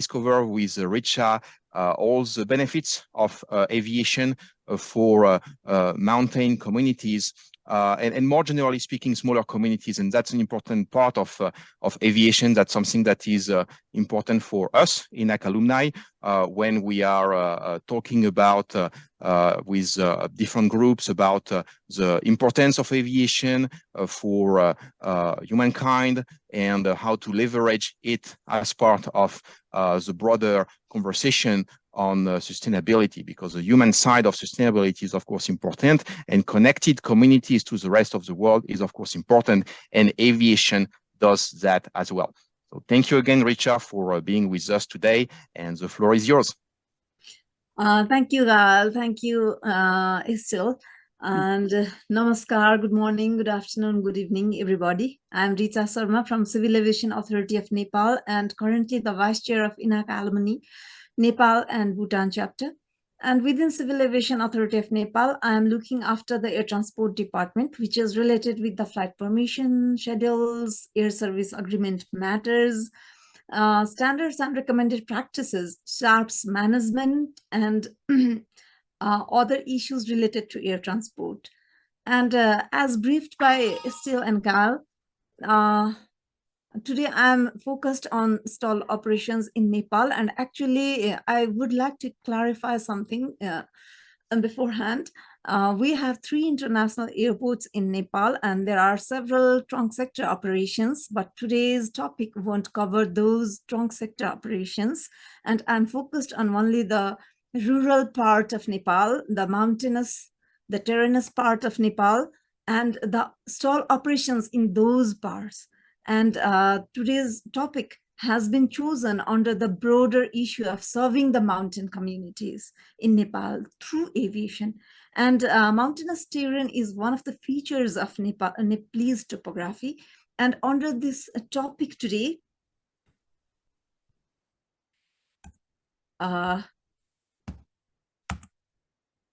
discover with Ritcha all the benefits of aviation for mountain communities. And more generally speaking, smaller communities, and that's an important part of aviation. That's something that is important for us, ENAC alumni, when we are talking about with different groups about the importance of aviation for humankind and how to leverage it as part of the broader conversation on sustainability, because the human side of sustainability is of course important, and connected communities to the rest of the world is of course important, and aviation does that as well. So thank you again, Ritcha, for being with us today, and the floor is yours. Thank you, Gal. Thank you, Estel. And namaskar, good morning, good afternoon, good evening, everybody. I'm Ritcha Sharma from Civil Aviation Authority of Nepal, and currently the Vice Chair of ENAC Alumni, Nepal and Bhutan chapter. And within Civil Aviation Authority of Nepal, I am looking after the Air Transport Department, which is related with the flight permission, schedules, air service agreement matters, standards and recommended practices, SARP's management, and other issues related to air transport. And as briefed by Estel and Gal, today I'm focused on stall operations in Nepal, and actually I would like to clarify something beforehand. We have 3 international airports in Nepal, and there are several trunk sector operations, but today's topic won't cover those trunk sector operations, and I'm focused on only the rural part of Nepal, the mountainous, the terrainous part of Nepal, and the stall operations in those parts. And today's topic has been chosen under the broader issue of serving the mountain communities in Nepal through aviation. And mountainous terrain is one of the features of Nepalese topography. And under this topic today,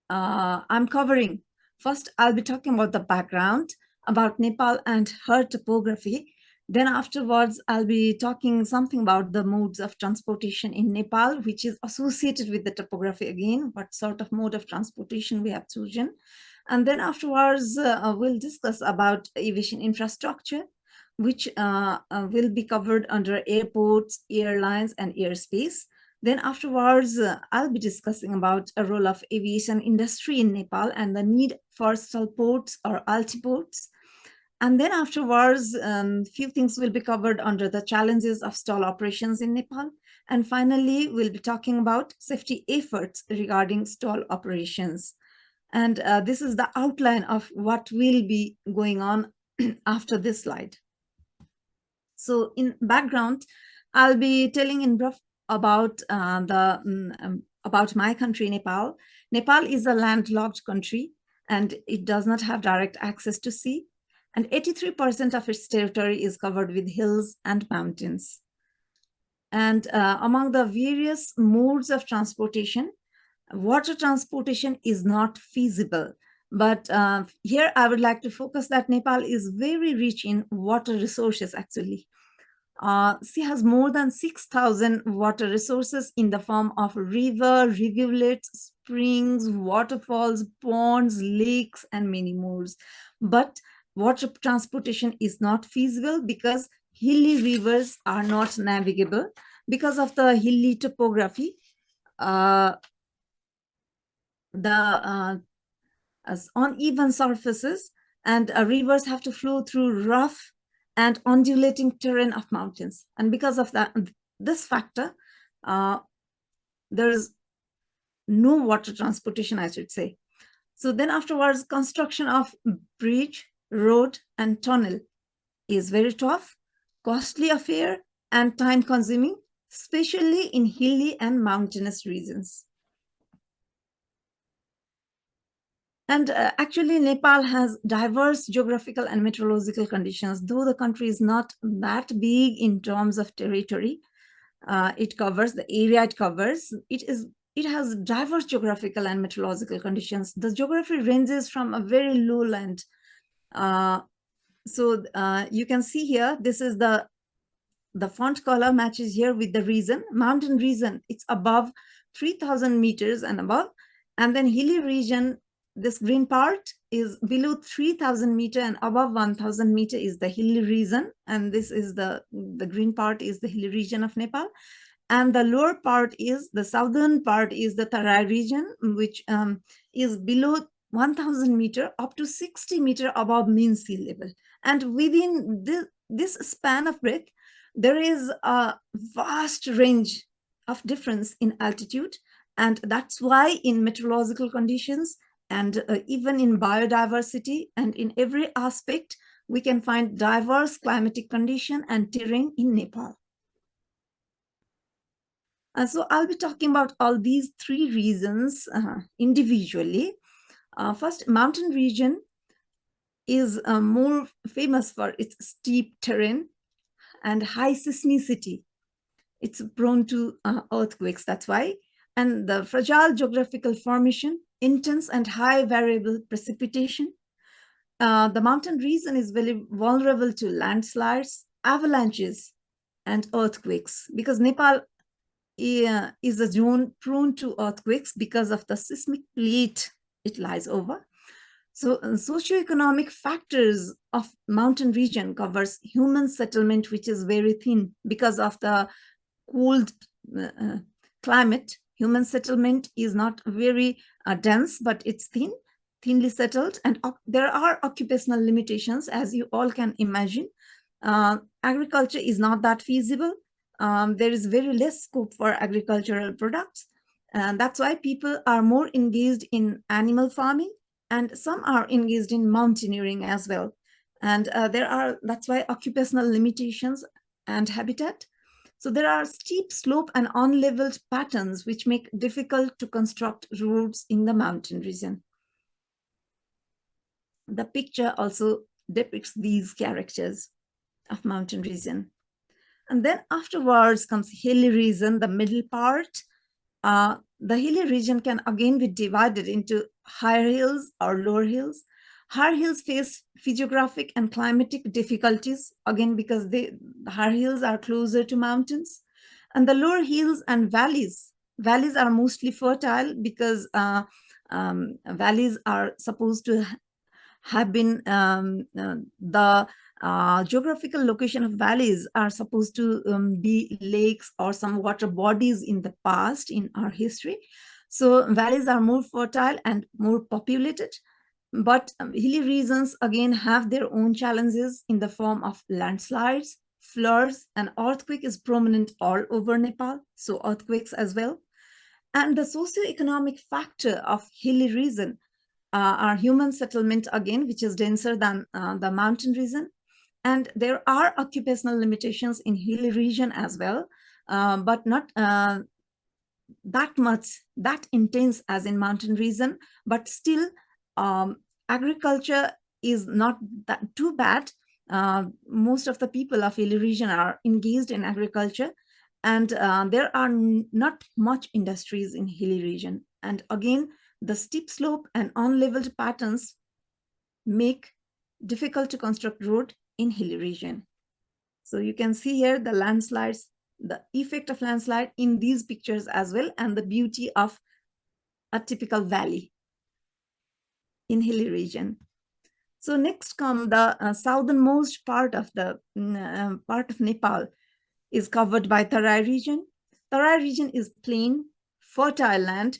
I'm covering, first I'll be talking about the background, about Nepal and her topography. Then afterwards, I'll be talking something about the modes of transportation in Nepal, which is associated with the topography again, what sort of mode of transportation we have chosen. And then afterwards, we'll discuss about aviation infrastructure, which will be covered under airports, airlines, and airspace. Then afterwards, I'll be discussing about a role of aviation industry in Nepal and the need for stall ports or altiports. And then afterwards, few things will be covered under the challenges of stall operations in Nepal. And finally, we'll be talking about safety efforts regarding stall operations. And this is the outline of what will be going on after this slide. So in background, I'll be telling in brief about about my country, Nepal. Nepal is a landlocked country, and it does not have direct access to sea. And 83% of its territory is covered with hills and mountains. And among the various modes of transportation, water transportation is not feasible. But here I would like to focus that Nepal is very rich in water resources, actually. She has more than 6,000 water resources in the form of river, rivulets, springs, waterfalls, ponds, lakes, and many more. But water transportation is not feasible because hilly rivers are not navigable. Because of the hilly topography, the uneven surfaces, and rivers have to flow through rough and undulating terrain of mountains. And because of that, this factor, there is no water transportation, I should say. So then afterwards, construction of bridge, road, and tunnel is very tough, costly affair, and time consuming, especially in hilly and mountainous regions. And actually, Nepal has diverse geographical and meteorological conditions. Though the country is not that big in terms of territory, it covers the area it covers. It has diverse geographical and meteorological conditions. The geography ranges from a very lowland. So you can see here, this is the the font color matches here with the region. Mountain region, it's above 3,000 meters and above. And then hilly region, this green part is below 3,000 meter and above 1,000 meter is the hilly region. And this is the green part is the hilly region of Nepal. And the lower part is the southern part is the Tarai region, which is below 1,000 meter up to 60 meter above mean sea level. And within this span of breadth, there is a vast range of difference in altitude. And that's why in meteorological conditions and even in biodiversity and in every aspect, we can find diverse climatic condition and terrain in Nepal. So I'll be talking about all these three regions individually. First, mountain region is more famous for its steep terrain and high seismicity. It's prone to earthquakes, that's why. And the fragile geographical formation, intense and high variable precipitation. The mountain region is very vulnerable to landslides, avalanches, and earthquakes because Nepal is a zone prone to earthquakes because of the seismic plate it lies over. So socioeconomic factors of mountain region covers human settlement, which is very thin because of the cold climate. Human settlement is not very dense, but it's thinly settled. And there are occupational limitations, as you all can imagine. Agriculture is not that feasible. There is very less scope for agricultural products. And that's why people are more engaged in animal farming, and some are engaged in mountaineering as well. And that's why occupational limitations and habitat. So there are steep slope and unleveled patterns which make difficult to construct roads in the mountain region. The picture also depicts these characters of mountain region. And then afterwards comes hilly region, the middle part. The hilly region can again be divided into higher hills or lower hills. Higher hills face physiographic and climatic difficulties, again, because the higher hills are closer to mountains. And the lower hills and valleys are mostly fertile because valleys are supposed to have been the geographical location of valleys are supposed to be lakes or some water bodies in the past in our history. So valleys are more fertile and more populated, but hilly regions again have their own challenges in the form of landslides, floods, and earthquake is prominent all over Nepal, so earthquakes as well. And the socioeconomic factor of hilly region are human settlement again, which is denser than the mountain region. And there are occupational limitations in hilly region as well, but not that intense as in mountain region. But still, agriculture is not that too bad. Most of the people of hilly region are engaged in agriculture, and there are not much industries in hilly region. And again, the steep slope and unleveled patterns make difficult to construct road in hilly region. So you can see here the landslides, the effect of landslide in these pictures as well, and the beauty of a typical valley in hilly region. So next come the southernmost part of the part of Nepal is covered by Tarai region. Tarai region is plain, fertile land,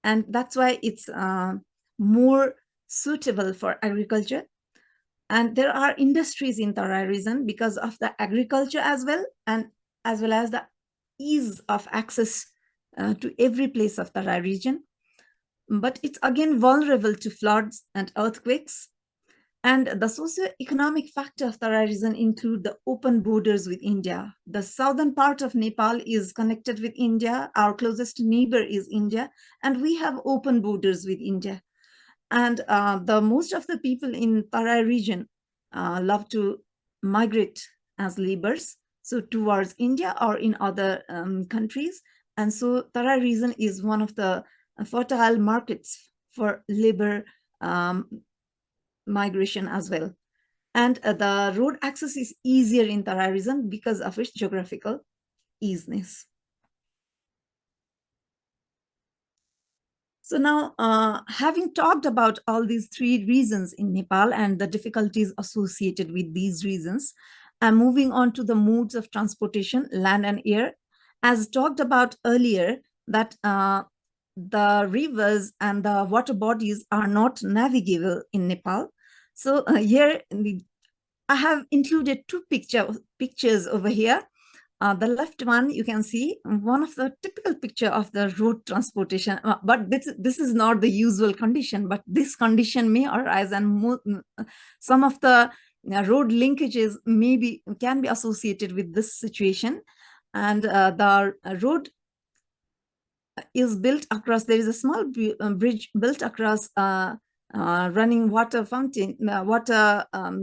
and that's why it's more suitable for agriculture. And there are industries in Tarai region because of the agriculture as well as the ease of access to every place of Tarai region. But it's again vulnerable to floods and earthquakes. And the socio-economic factor of Tarai region include the open borders with India. The southern part of Nepal is connected with India. Our closest neighbor is India, and we have open borders with India. And the most of the people in Tarai region love to migrate as laborers, so towards India or in other countries. And so Tarai region is one of the fertile markets for labor migration as well. And the road access is easier in Tarai region because of its geographical easiness. So now, having talked about all these three reasons in Nepal and the difficulties associated with these reasons, I'm moving on to the modes of transportation, land and air. As talked about earlier, that the rivers and the water bodies are not navigable in Nepal. So here I have included two pictures over here. The left one, you can see one of the typical picture of the road transportation, but this is not the usual condition, but this condition may arise, and some of the road linkages can be associated with this situation. And the road is built across, there is a small bridge built across running water fountain,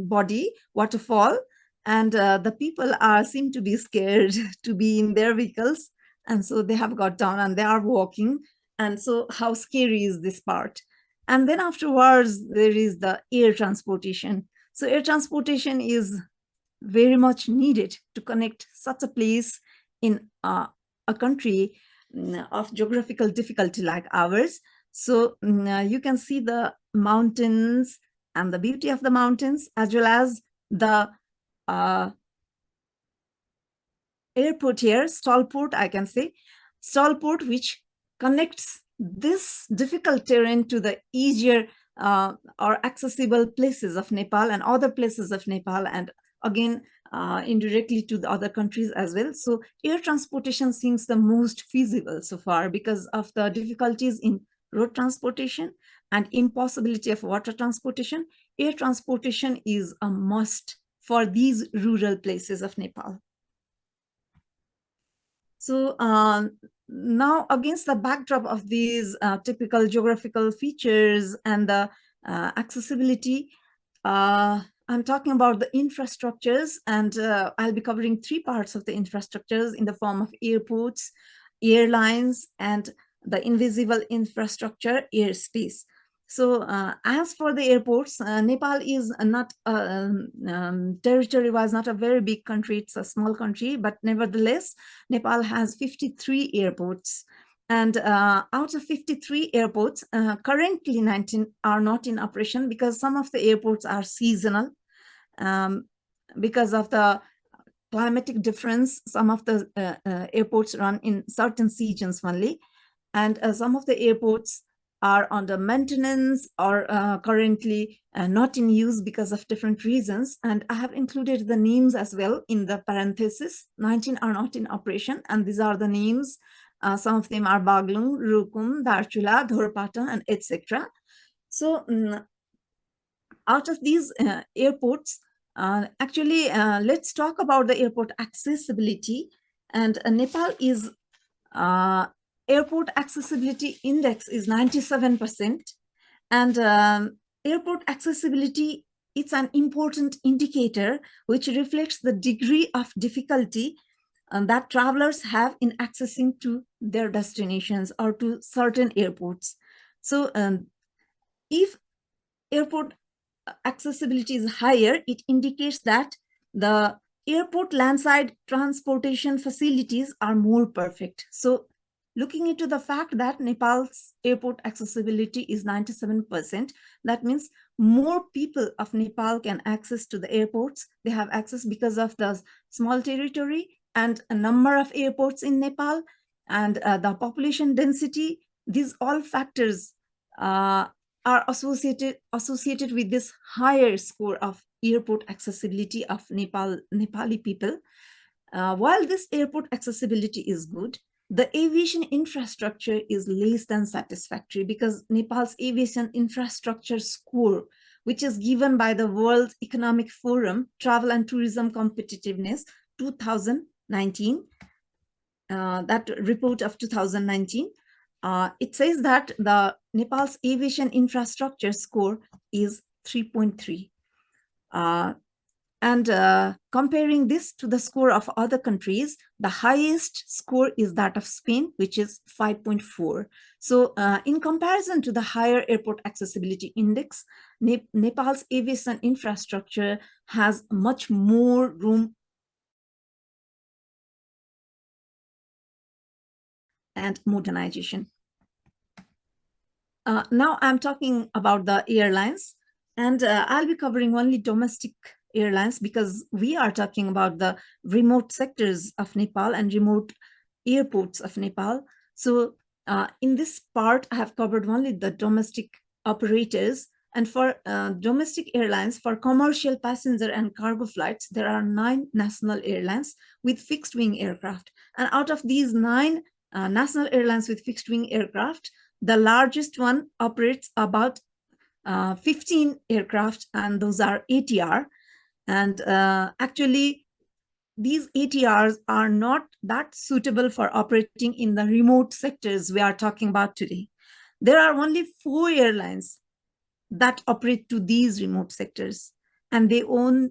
body, waterfall, and the people seem to be scared to be in their vehicles, and so they have got down and they are walking. And so how scary is this part? And then afterwards there is the air transportation. So air transportation is very much needed to connect such a place in a country of geographical difficulty like ours. So you can see the mountains and the beauty of the mountains, as well as the airport here, Stallport, I can say, Stallport, which connects this difficult terrain to the easier or accessible places of Nepal and other places of Nepal, and again indirectly to the other countries as well. So air transportation seems the most feasible so far because of the difficulties in road transportation and impossibility of water transportation. Air transportation is a must for these rural places of Nepal. So now, against the backdrop of these typical geographical features and the accessibility, I'm talking about the infrastructures, and I'll be covering three parts of the infrastructures in the form of airports, airlines, and the invisible infrastructure, airspace. So as for the airports, Nepal is not territory-wise not a very big country. It's a small country, but nevertheless, Nepal has 53 airports. And out of 53 airports, currently 19 are not in operation because some of the airports are seasonal. Because of the climatic difference, some of the airports run in certain seasons only. And some of the airports are under maintenance or currently not in use because of different reasons. And I have included the names as well in the parenthesis. 19 are not in operation, and these are the names. Some of them are Baglung, Rukum, Darchula, Dhorpatan, and etc. So out of these airports, actually, let's talk about the airport accessibility. And Nepal is airport accessibility index is 97%. And airport accessibility, it's an important indicator which reflects the degree of difficulty that travelers have in accessing to their destinations or to certain airports. So if airport accessibility is higher, it indicates that the airport landside transportation facilities are more perfect. So looking into the fact that Nepal's airport accessibility is 97%, that means more people of Nepal can access to the airports. They have access because of the small territory and a number of airports in Nepal and the population density. These all factors are associated with this higher score of airport accessibility of Nepali people. While this airport accessibility is good, the aviation infrastructure is less than satisfactory because Nepal's aviation infrastructure score, which is given by the World Economic Forum Travel and Tourism Competitiveness 2019, that report of 2019, it says that the Nepal's aviation infrastructure score is 3.3. And comparing this to the score of other countries, the highest score is that of Spain, which is 5.4. So in comparison to the higher airport accessibility index, Nepal's aviation infrastructure has much more room and modernization. Now I'm talking about the airlines, and I'll be covering only domestic airlines because we are talking about the remote sectors of Nepal and remote airports of Nepal. So in this part, I have covered only the domestic operators. And for domestic airlines, for commercial passenger and cargo flights, there are 9 national airlines with fixed wing aircraft. And out of these 9 national airlines with fixed wing aircraft, the largest one operates about 15 aircraft, and those are ATR. And actually, these ATRs are not that suitable for operating in the remote sectors we are talking about today. There are only 4 airlines that operate to these remote sectors, and they own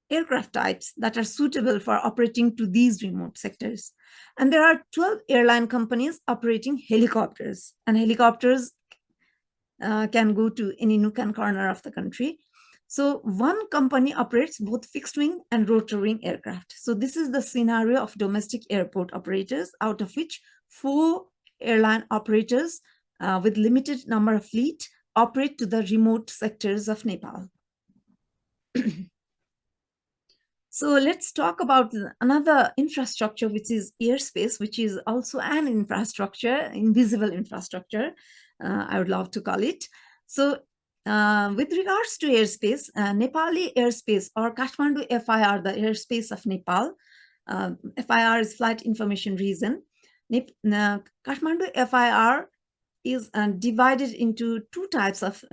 aircraft types that are suitable for operating to these remote sectors. And there are 12 airline companies operating helicopters, and helicopters can go to any nook and corner of the country. So one company operates both fixed wing and rotary wing aircraft. So this is the scenario of domestic airport operators, out of which 4 airline operators with limited number of fleet operate to the remote sectors of Nepal. So let's talk about another infrastructure, which is airspace, which is also an infrastructure, invisible infrastructure, I would love to call it. So with regards to airspace, Nepali airspace, or Kathmandu FIR, the airspace of Nepal, FIR is Flight Information Region. Kathmandu FIR is divided into 2 types of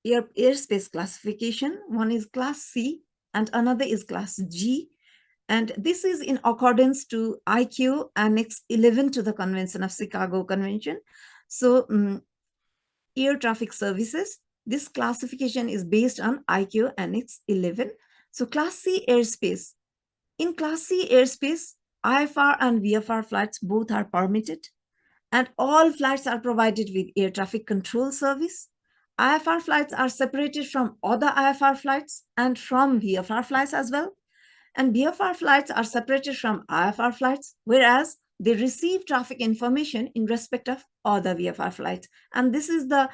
airspace classification. One is Class C, and another is Class G. And this is in accordance to IQ Annex 11 to the Convention of Chicago Convention. So air traffic services, this classification is based on IQ Annex 11. So Class C airspace. In Class C airspace, IFR and VFR flights both are permitted, and all flights are provided with air traffic control service. IFR flights are separated from other IFR flights and from VFR flights as well. And VFR flights are separated from IFR flights, whereas they receive traffic information in respect of other VFR flights. And this is the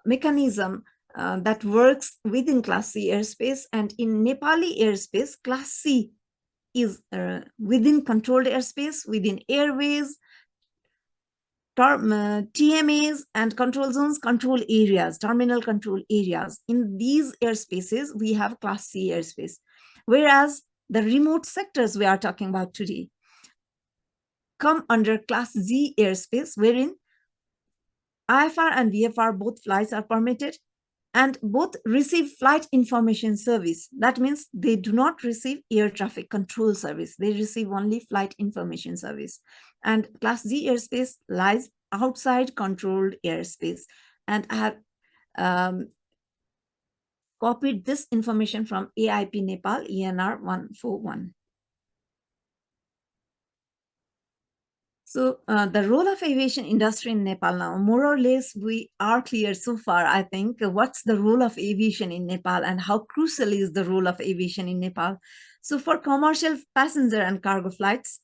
mechanism that works within Class C airspace. And in Nepali airspace, Class C is within controlled airspace, within airways, TMAs and control zones, control areas, terminal control areas. In these airspaces, we have Class C airspace. Whereas the remote sectors we are talking about today come under Class Z airspace, wherein IFR and VFR both flights are permitted, and both receive flight information service. That means they do not receive air traffic control service. They receive only flight information service. And Class Z airspace lies outside controlled airspace. And I have copied this information from AIP Nepal ENR 141. So the role of aviation industry in Nepal now, more or less, we are clear so far, I think. What's the role of aviation in Nepal and how crucial is the role of aviation in Nepal? So for commercial passenger and cargo flights,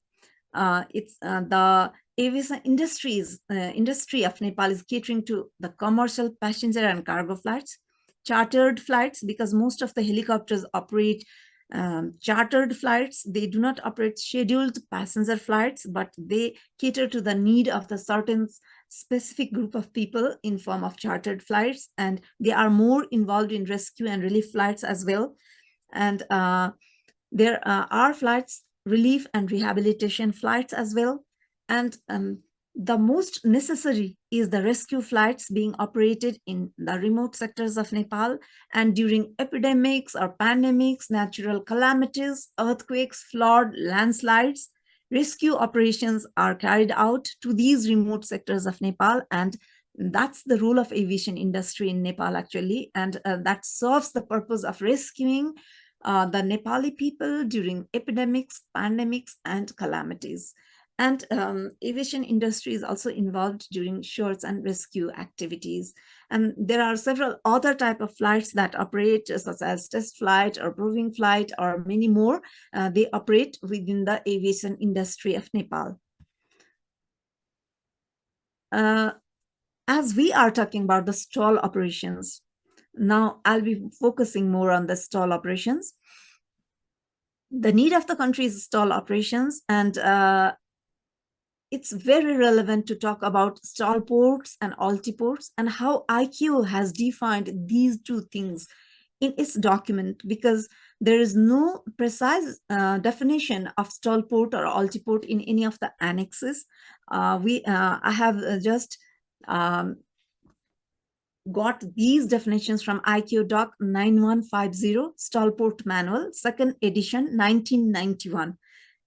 it's the aviation industry of Nepal is catering to the commercial passenger and cargo flights, chartered flights, because most of the helicopters operate chartered flights. They do not operate scheduled passenger flights, but they cater to the need of the certain specific group of people in form of chartered flights, and they are more involved in rescue and relief flights as well. And there are flights, relief and rehabilitation flights as well. And the most necessary is the rescue flights being operated in the remote sectors of Nepal. And during epidemics or pandemics, natural calamities, earthquakes, flood, landslides, rescue operations are carried out to these remote sectors of Nepal. And That's the role of aviation industry in Nepal, actually, and that serves the purpose of rescuing the Nepali people during epidemics, pandemics, and calamities. And aviation industry is also involved during search and rescue activities. And there are several other type of flights that operate, such as test flight or proving flight or many more. They operate within the aviation industry of Nepal. As we are talking about the stall operations, now I'll be focusing more on the stall operations. The need of the country is stall operations, and it's very relevant to talk about stall ports and altiports and how IQ has defined these two things in its document, because there is no precise definition of stall port or altiport in any of the annexes. I have just got these definitions from IQ Doc 9150 Stall Port Manual, second edition, 1991.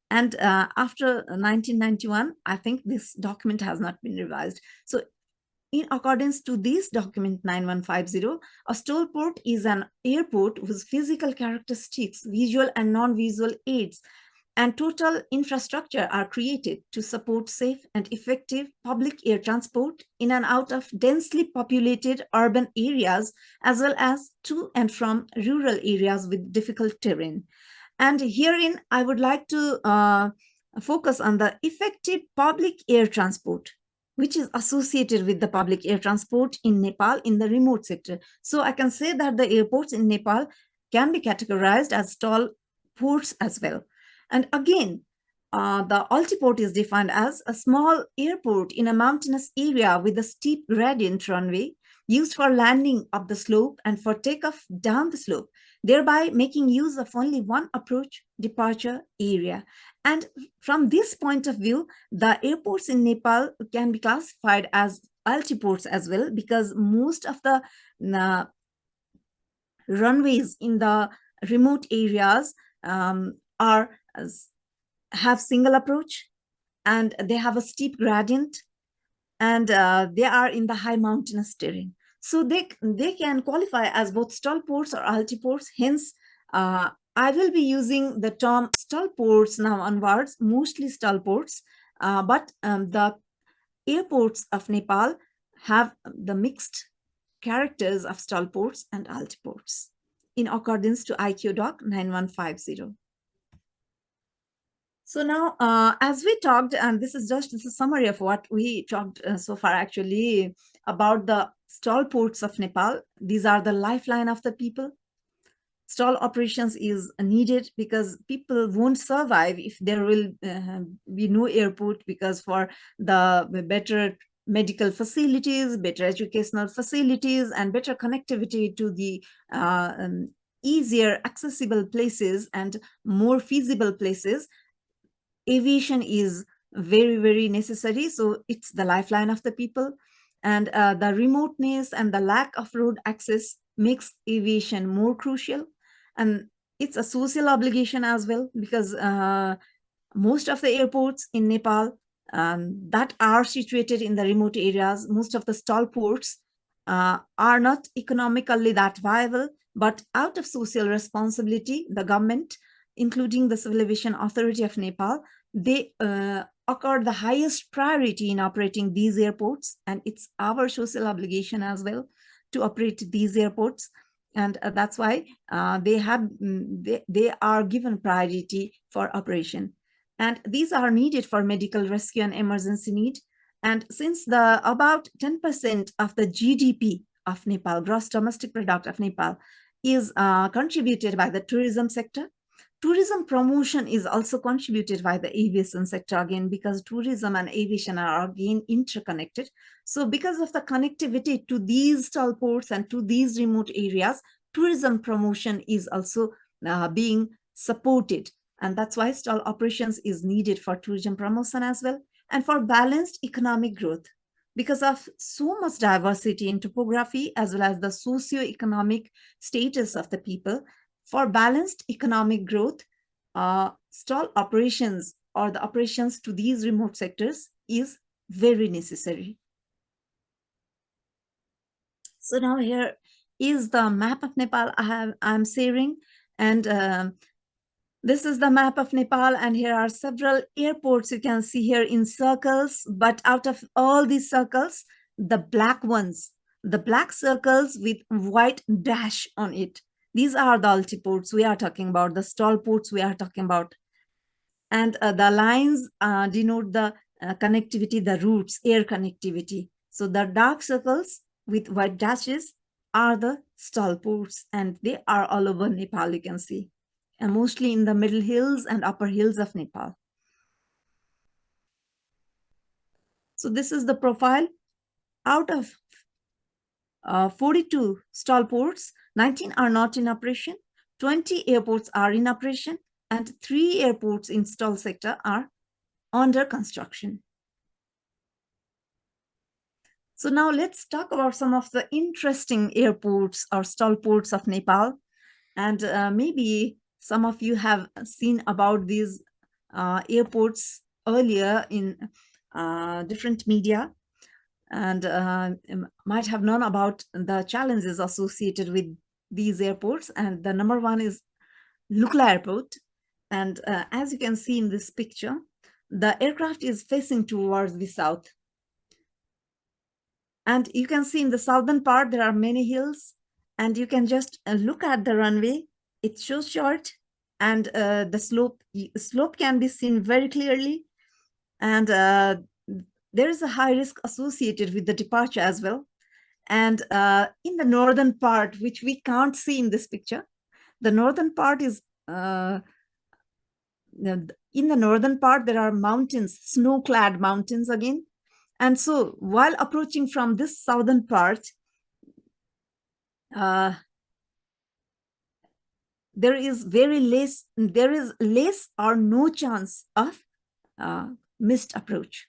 And after 1991, I think this document has not been revised. So in accordance to this document 9150, a stall port is an airport whose physical characteristics, visual and non-visual aids, and total infrastructure are created to support safe and effective public air transport in and out of densely populated urban areas, as well as to and from rural areas with difficult terrain. And herein, I would like to focus on the effective public air transport, which is associated with the public air transport in Nepal in the remote sector. So I can say that the airports in Nepal can be categorized as stall ports as well. And again, the altiport is defined as a small airport in a mountainous area with a steep gradient runway used for landing up the slope and for takeoff down the slope, thereby making use of only one approach departure area. And from this point of view, the airports in Nepal can be classified as altiports as well, because most of the runways in the remote areas have single approach, and they have a steep gradient, and they are in the high mountainous terrain. So they can qualify as both stall ports or altiports. Hence, I will be using the term stall ports now onwards, mostly stall ports, but the airports of Nepal have the mixed characters of stall ports and altiports in accordance to IQ Doc 9150. So now, as we talked, and this is just a summary of what we talked so far actually about the stall ports of Nepal. These are the lifeline of the people. Stall operations is needed because people won't survive if there will be no airport, because for the better medical facilities, better educational facilities, and better connectivity to the easier accessible places and more feasible places, aviation is very, very necessary. So it's the lifeline of the people. And the remoteness and the lack of road access makes aviation more crucial. And it's a social obligation as well, because most of the airports in Nepal that are situated in the remote areas, most of the stall ports are not economically that viable, but out of social responsibility, the government, including the Civil Aviation Authority of Nepal, they accord the highest priority in operating these airports, and it's our social obligation as well to operate these airports. And that's why they are given priority for operation. And these are needed for medical rescue and emergency need. And since about 10% of the GDP of Nepal, gross domestic product of Nepal, is contributed by the tourism sector, tourism promotion is also contributed by the aviation sector again, because tourism and aviation are again interconnected. So because of the connectivity to these stall ports and to these remote areas, tourism promotion is also being supported. And that's why stall operations is needed for tourism promotion as well, and for balanced economic growth. Because of so much diversity in topography as well as the socio-economic status of the people, for balanced economic growth, stall operations or the operations to these remote sectors is very necessary. So now here is the map of Nepal I'm sharing, and this is the map of Nepal, and here are several airports you can see here in circles. But out of all these circles, the black ones, the black circles with white dash on it, these are the altiports we are talking about, the stall ports we are talking about. And the lines denote the connectivity, the routes, air connectivity. So the dark circles with white dashes are the stall ports, and they are all over Nepal, you can see, and mostly in the middle hills and upper hills of Nepal. So this is the profile. Out of 42 stall ports, 19 are not in operation, 20 airports are in operation, and 3 airports in stall sector are under construction. So now let's talk about some of the interesting airports or stall ports of Nepal. And maybe some of you have seen about these airports earlier in different media, and might have known about the challenges associated with these airports. And the number one is Lukla Airport. And as you can see in this picture, the aircraft is facing towards the south. And you can see in the southern part, there are many hills, and you can just look at the runway. It's so short, and the slope can be seen very clearly. And there is a high risk associated with the departure as well. And in the northern part, which we can't see in this picture, the northern part is, in the northern part, there are mountains, snow-clad mountains again. And so while approaching from this southern part, there is less or no chance of missed approach.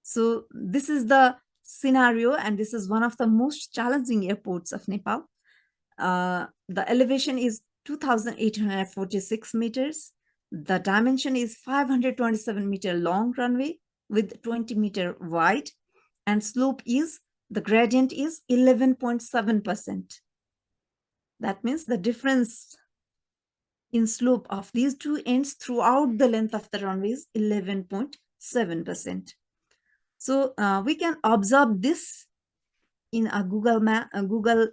So this is the scenario, and this is one of the most challenging airports of Nepal. The elevation is 2,846 meters. The dimension is 527 meter long runway with 20 meter wide, and slope is, the gradient is 11.7%. That means the difference in slope of these two ends throughout the length of the runway is 11.7%. So we can observe this in a Google map, a Google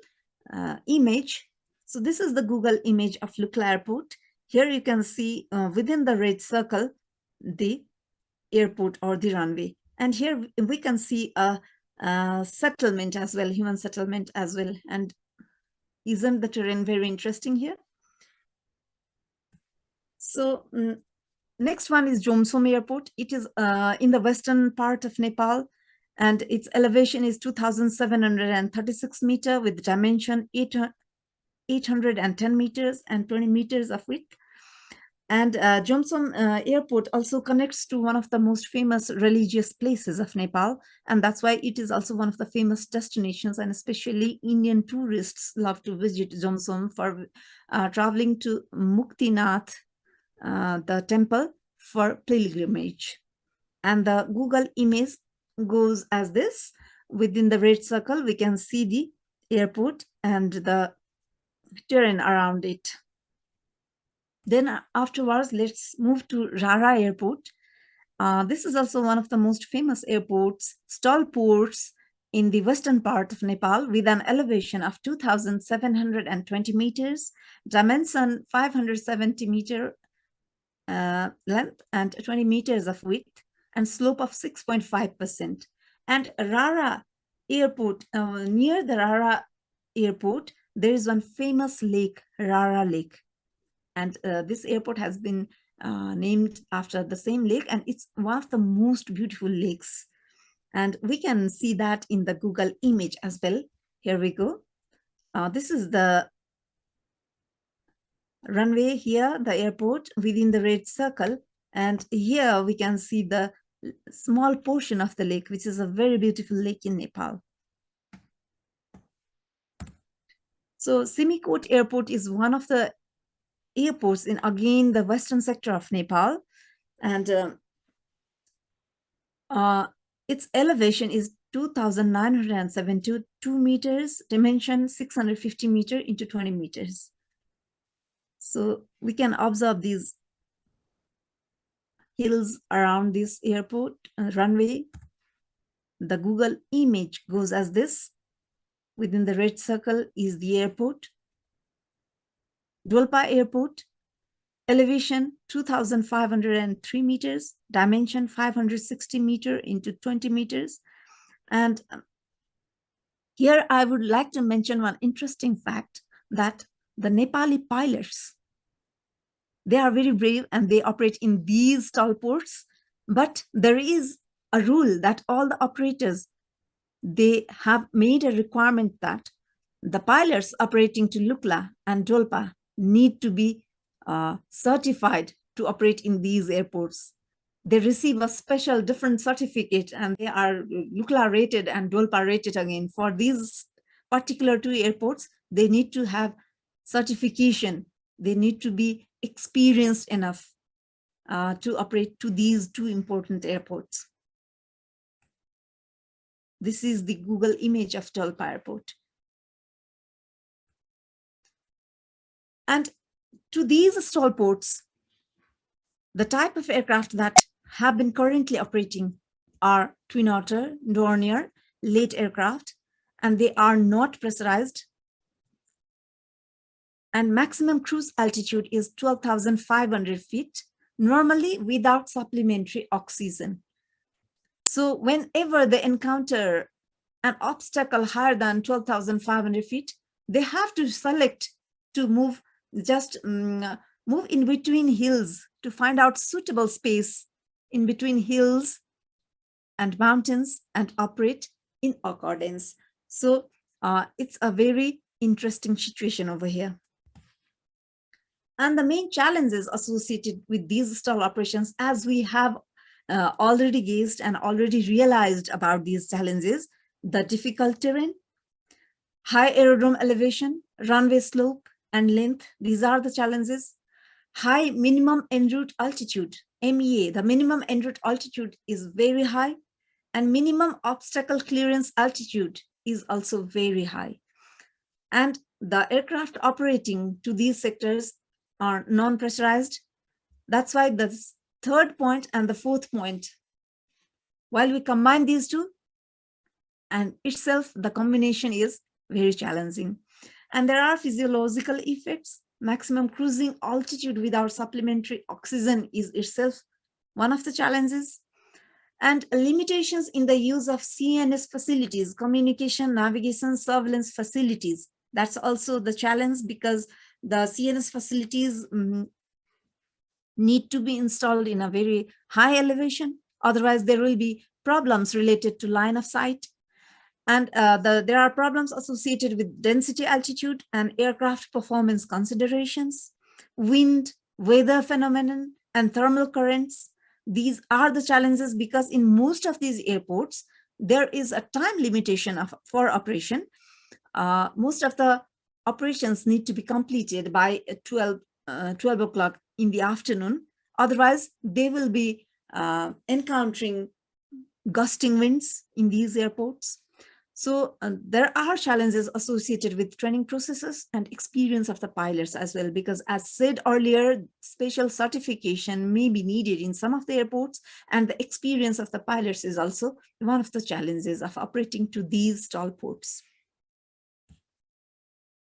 image. So this is the Google image of Lukla Airport. Here you can see within the red circle the airport or the runway, and here we can see a settlement as well, human settlement as well. And isn't the terrain very interesting here? So next one is Jomsom Airport. It is in the western part of Nepal, and its elevation is 2,736 meters with dimension 810 meters and 20 meters of width. And Jomsom Airport also connects to one of the most famous religious places of Nepal, and that's why it is also one of the famous destinations, and especially Indian tourists love to visit Jomsom for traveling to Muktinath, the temple, for pilgrimage. And the Google image goes as this. Within the red circle, we can see the airport and the terrain around it. Then afterwards, let's move to Rara Airport. This is also one of the most famous airports, stall ports in the western part of Nepal, with an elevation of 2,720 meters, dimension 570 meter length and 20 meters of width, and slope of 6.5%. And Rara Airport, near the Rara Airport, there is one famous lake, Rara Lake. And this airport has been named after the same lake, and it's one of the most beautiful lakes. And we can see that in the Google image as well. Here we go. This is the runway here, the airport within the red circle. And here we can see the small portion of the lake, which is a very beautiful lake in Nepal. So Simikot Airport is one of the airports in, again, the western sector of Nepal, and its elevation is 2,972 2 meters, dimension 650 meter into 20 meters. So we can observe these hills around this airport runway. The Google image goes as this. Within the red circle is the airport. Dolpa Airport, elevation 2,503 meters, dimension 560 meter into 20 meters. And here I would like to mention one interesting fact, that the Nepali pilots, they are very brave and they operate in these tall ports, but there is a rule that all the operators, they have made a requirement that the pilots operating to Lukla and Dolpa need to be certified to operate in these airports. They receive a special different certificate and they are Lukla rated and Dolpa rated again. For these particular two airports, they need to have certification. They need to be experienced enough to operate to these two important airports. This is the Google image of Dolpa Airport. And to these stall ports, the type of aircraft that have been currently operating are twin otter, Dornier, late aircraft, and they are not pressurized. And maximum cruise altitude is 12,500 feet, normally without supplementary oxygen. So whenever they encounter an obstacle higher than 12,500 feet, they have to select to move, just move in between hills to find out suitable space in between hills and mountains and operate in accordance. So it's a very interesting situation over here. And the main challenges associated with these stall operations, as we have already gazed and already realized about these challenges, the difficult terrain, high aerodrome elevation, runway slope and length, these are the challenges. High minimum en route altitude, MEA, the minimum en route altitude is very high, and minimum obstacle clearance altitude is also very high. And the aircraft operating to these sectors are non-pressurized. That's why the third point and the fourth point, while we combine these two, and itself the combination is very challenging. And there are physiological effects. Maximum cruising altitude without supplementary oxygen is itself one of the challenges. And limitations in the use of CNS facilities, communication, navigation, surveillance facilities. That's also the challenge, because the CNS facilities need to be installed in a very high elevation. Otherwise, there will be problems related to line of sight. And there are problems associated with density, altitude, and aircraft performance considerations, wind, weather phenomenon, and thermal currents. These are the challenges, because in most of these airports, there is a time limitation for operation. Most of the operations need to be completed by 12 o'clock in the afternoon. Otherwise, they will be encountering gusting winds in these airports. So there are challenges associated with training processes and experience of the pilots as well, because as said earlier, special certification may be needed in some of the airports, and the experience of the pilots is also one of the challenges of operating to these stall ports.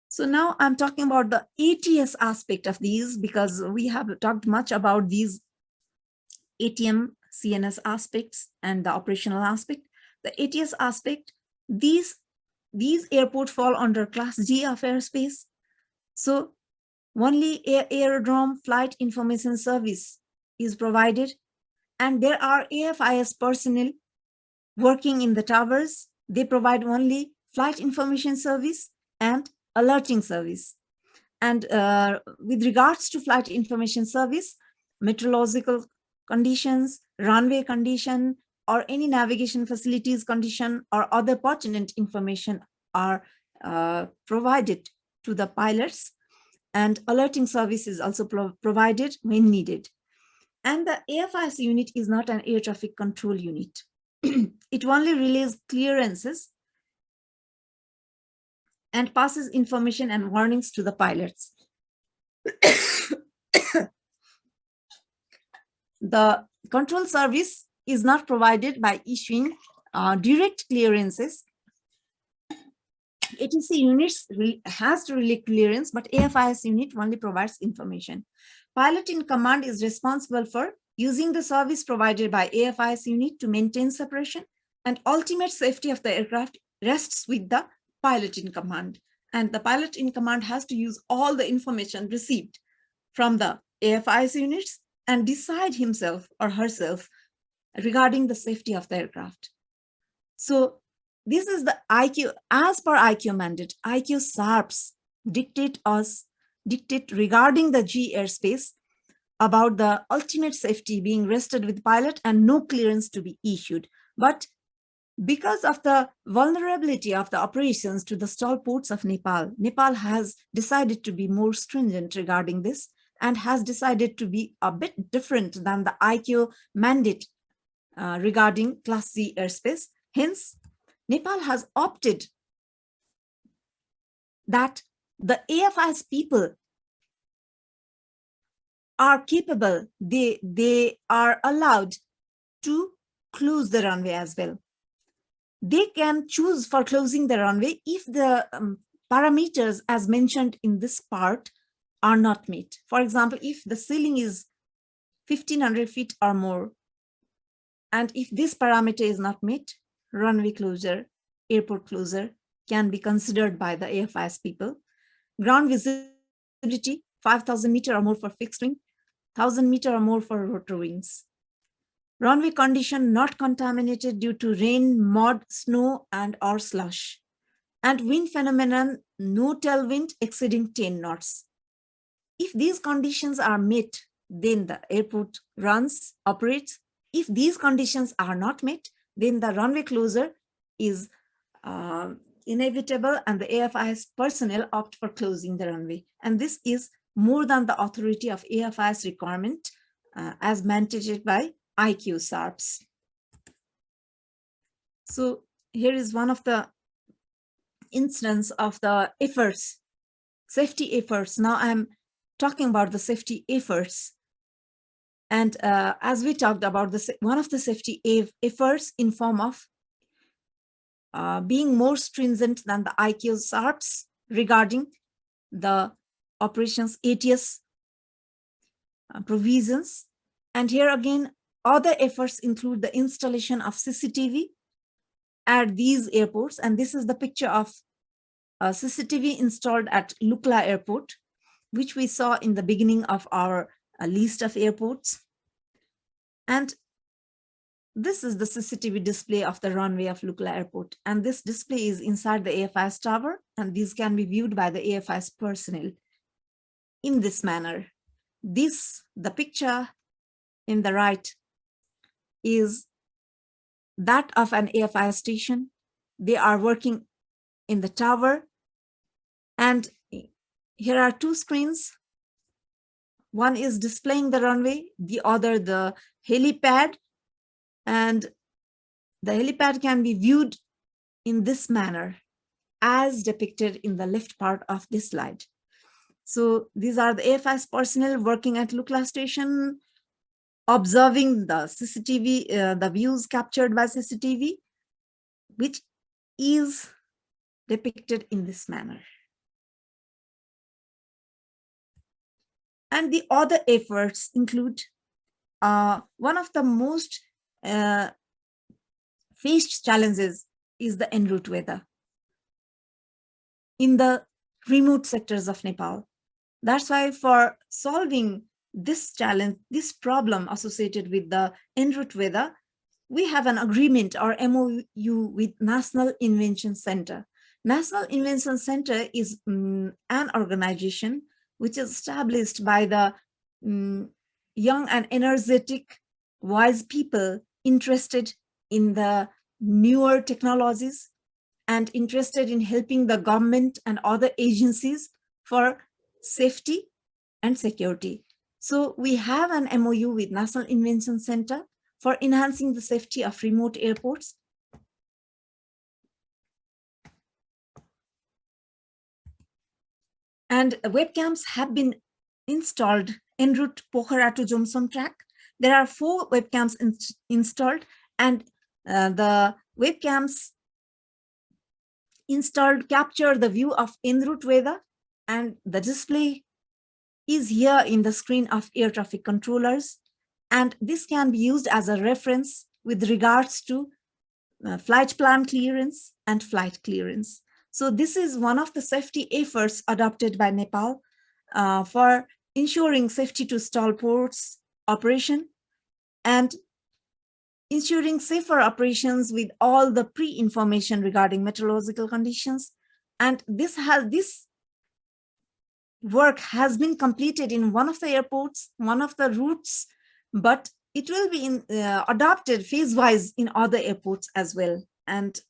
So now I'm talking about the ATS aspect of these, because we have talked much about these ATM, CNS aspects and the operational aspect. The ATS aspect, these airports fall under class G of airspace. So only aerodrome flight information service is provided, and there are AFIS personnel working in the towers. They provide only flight information service and alerting service. And with regards to flight information service, meteorological conditions, runway condition, or any navigation facilities condition or other pertinent information are provided to the pilots, and alerting service is also provided when needed. And the AFIS unit is not an air traffic control unit. It only relays clearances and passes information and warnings to the pilots. The control service is not provided by issuing direct clearances. ATC units has to relay clearance, but AFIS unit only provides information. Pilot in command is responsible for using the service provided by AFIS unit to maintain separation, and ultimate safety of the aircraft rests with the pilot in command. And the pilot in command has to use all the information received from the AFIS units and decide himself or herself regarding the safety of the aircraft. So this is the IQ, as per IQ mandate, IQ SARPs dictate regarding the G airspace about the ultimate safety being rested with pilot and no clearance to be issued. But because of the vulnerability of the operations to the stall ports of Nepal, Nepal has decided to be more stringent regarding this and has decided to be a bit different than the IQ mandate regarding Class C airspace. Hence, Nepal has opted that the AFIS people are capable, they are allowed to close the runway as well. They can choose for closing the runway if the parameters as mentioned in this part are not met. For example, if the ceiling is 1500 feet or more, and if this parameter is not met, runway closure, airport closure can be considered by the AFIS people. Ground visibility, 5,000 meter or more for fixed wing, 1,000 meter or more for rotor wings. Runway condition not contaminated due to rain, mud, snow, and or slush. And wind phenomenon, no tailwind exceeding 10 knots. If these conditions are met, then the airport operates. If these conditions are not met, then the runway closure is inevitable and the AFIS personnel opt for closing the runway. And this is more than the authority of AFIS requirement as mandated by IQ SARPs. So here is one of the incidents of the efforts, safety efforts. Now I'm talking about the safety efforts. And as we talked about one of the safety efforts in form of being more stringent than the IQ SARPs regarding the operations ATS provisions. And here again, other efforts include the installation of CCTV at these airports. And this is the picture of CCTV installed at Lukla Airport, which we saw in the beginning of our list of airports. And this is the CCTV display of the runway of Lukla Airport. And this display is inside the AFIS tower, and these can be viewed by the AFIS personnel in this manner. The picture in the right is that of an AFIS station. They are working in the tower. And here are two screens. One is displaying the runway, the other the helipad. And the helipad can be viewed in this manner as depicted in the left part of this slide. So these are the AFIS personnel working at Lukla station, observing the CCTV, the views captured by CCTV, which is depicted in this manner. And the other efforts include one of the most faced challenges is the en route weather in the remote sectors of Nepal. That's why for solving this challenge, this problem associated with the en route weather, we have an agreement or MOU with National Invention Center. National Invention Center is an organization which is established by the young and energetic, wise people interested in the newer technologies and interested in helping the government and other agencies for safety and security. So we have an MOU with National Invention Center for enhancing the safety of remote airports. And webcams have been installed en route Pokhara to Jomsom track. There are 4 webcams installed, and the webcams installed capture the view of en route weather, and the display is here in the screen of air traffic controllers. And this can be used as a reference with regards to flight plan clearance and flight clearance. So this is one of the safety efforts adopted by Nepal for ensuring safety to stall ports operation and ensuring safer operations with all the pre-information regarding meteorological conditions. And this work has been completed in one of the airports, one of the routes, but it will be adopted phase-wise in other airports as well. And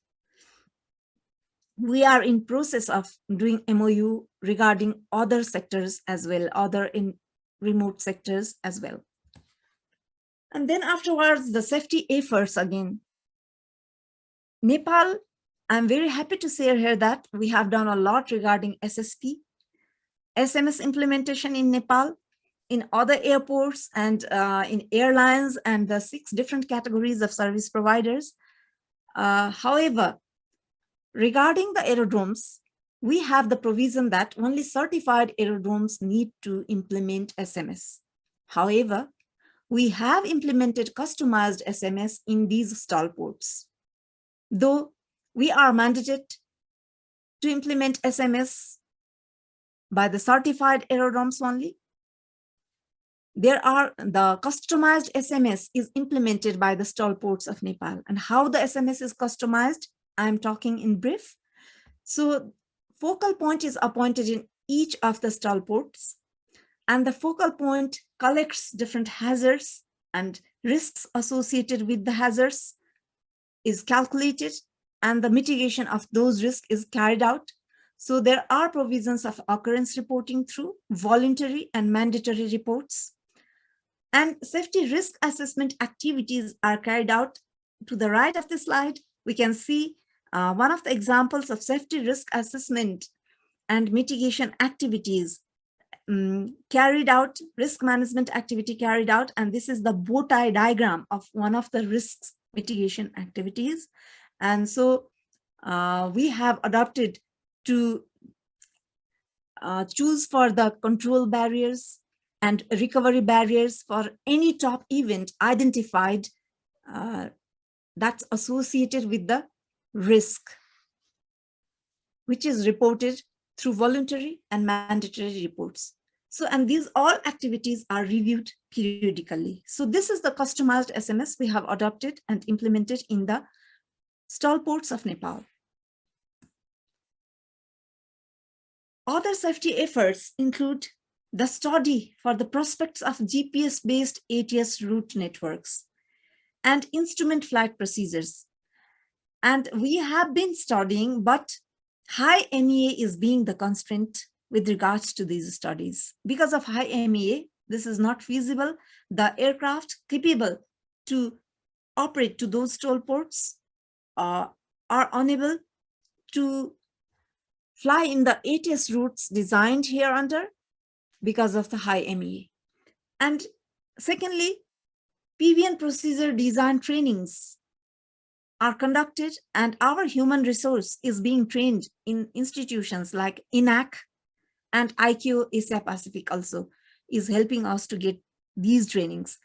we are in process of doing MOU regarding other sectors as well, other in remote sectors as well. And then afterwards, the safety efforts again. Nepal, I'm very happy to say here that we have done a lot regarding SSP, SMS implementation in Nepal, in other airports and in airlines and the 6 different categories of service providers. However, regarding the aerodromes, we have the provision that only certified aerodromes need to implement SMS. However, we have implemented customized SMS in these stall ports. Though we are mandated to implement SMS by the certified aerodromes only, the customized SMS is implemented by the stall ports of Nepal. And how the SMS is customized, I'm talking in brief. So focal point is appointed in each of the stall ports, and the focal point collects different hazards and risks associated with the hazards is calculated, and the mitigation of those risks is carried out. So there are provisions of occurrence reporting through voluntary and mandatory reports. And safety risk assessment activities are carried out. To the right of the slide, we can see one of the examples of safety risk assessment and mitigation activities carried out, risk management activity carried out. And this is the bow tie diagram of one of the risks mitigation activities. And so we have adopted to choose for the control barriers and recovery barriers for any top event identified that's associated with the risk, which is reported through voluntary and mandatory reports. So, and these all activities are reviewed periodically. So this is the customized SMS we have adopted and implemented in the stall ports of Nepal. Other safety efforts include the study for the prospects of GPS-based ATS route networks and instrument flight procedures. And we have been studying, but high MEA is being the constraint with regards to these studies. Because of high MEA, this is not feasible. The aircraft capable to operate to those toll ports are unable to fly in the ATS routes designed here under because of the high MEA. And secondly, PBN procedure design trainings are conducted, and our human resource is being trained in institutions like ENAC, and IQ Asia Pacific also is helping us to get these trainings.